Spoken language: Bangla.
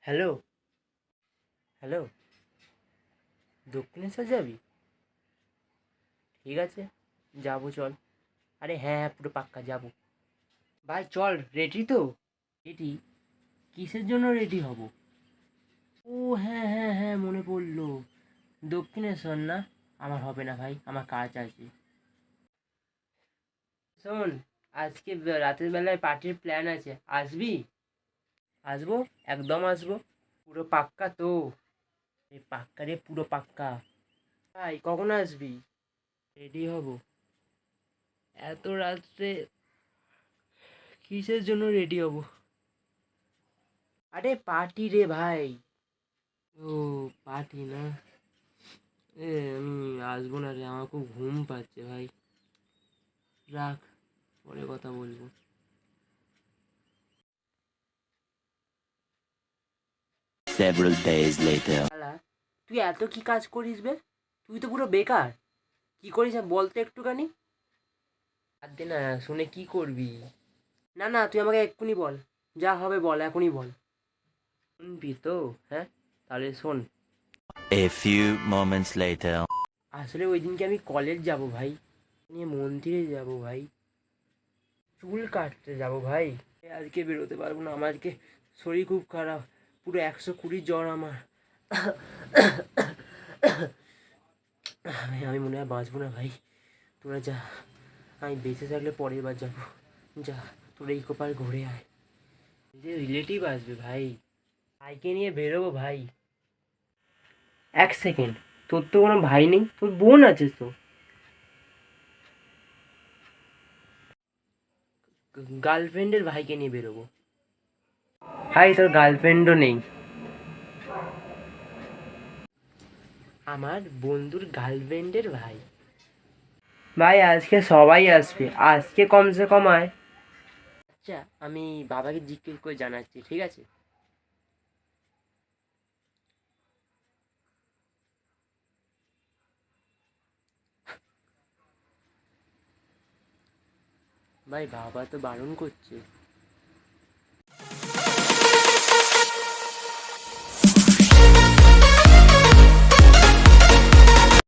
হ্যালো, হ্যালো, দক্ষিণেশ্বর যাবি? ঠিক আছে, যাবো চল। আরে হ্যাঁ হ্যাঁ, পুরো পাক্কা যাবো। ভাই চল, রেডি তো? রেডি? কিসের জন্য রেডি হব? ও হ্যাঁ হ্যাঁ হ্যাঁ, মনে পড়লো। দক্ষিণেশ্বর না? আমার হবে না ভাই, আমার কাজ আছে। শোন, আজকে রাতের বেলায় পার্টির প্ল্যান আছে, আসবি? আসবো, একদম আসবো। পুরো পাক্কা তো? পাক্কা রে, পুরো পাক্কা। ভাই কখন আসবি? রেডি হব। এত রাত্রে কিসের জন্য রেডি হব? আরে পার্টি রে ভাই। ও, পার্টি না? আমি আসবো না রে, আমার খুব ঘুম পাচ্ছে ভাই। রাখ, পরে কথা বলবো। Several days later. শালা, তুই এত কি কাজ করিস বে? তুই তো পুরো বেকার। কি করিস বলতো একটুখানি। আর দে না, শুনে কি করবি? না না, তুই আমাকে এক্ষুনি বল। যা হবে বল, এখনই বল। শুনবি তো? হ্যাঁ, তাহলে শোন। A few moments later. আসলে ওই দিনকে আমি কলেজ যাব ভাই, নিয়ে মন্দিরে যাব ভাই, চুল কাটতে যাব ভাই। আজকে বেরোতে পারবো না, আমার আজকে শরীর খুব খারাপ, পুরো 120 জ্বর আমার। ভাই আমি মনে হয় বাঁচবো না ভাই, তোরা যা, আমি বেঁচে থাকলে পরের বার যাবো। যা, তোরা ইকো পার্ক ঘুরে আয়। যে রিলেটিভ আসবে ভাই, ভাইকে নিয়ে বেরোবো ভাই। এক সেকেন্ড, তোর তো কোনো ভাই নেই, তোর বোন আছে তো। গার্লফ্রেন্ডের ভাইকে নিয়ে বেরোবো। ভাই তোর গার্লফ্রেন্ডও নেই? আমার বন্ধুর গার্লফ্রেন্ডের ভাই। ভাই আজকে সবাই আসবে, আজকে কমসে কম আয়। আচ্ছা, আমি বাবাকে জিজ্ঞেস করে জানাচ্ছি, ঠিক আছে? ভাই বাবা তো বারণ করছে।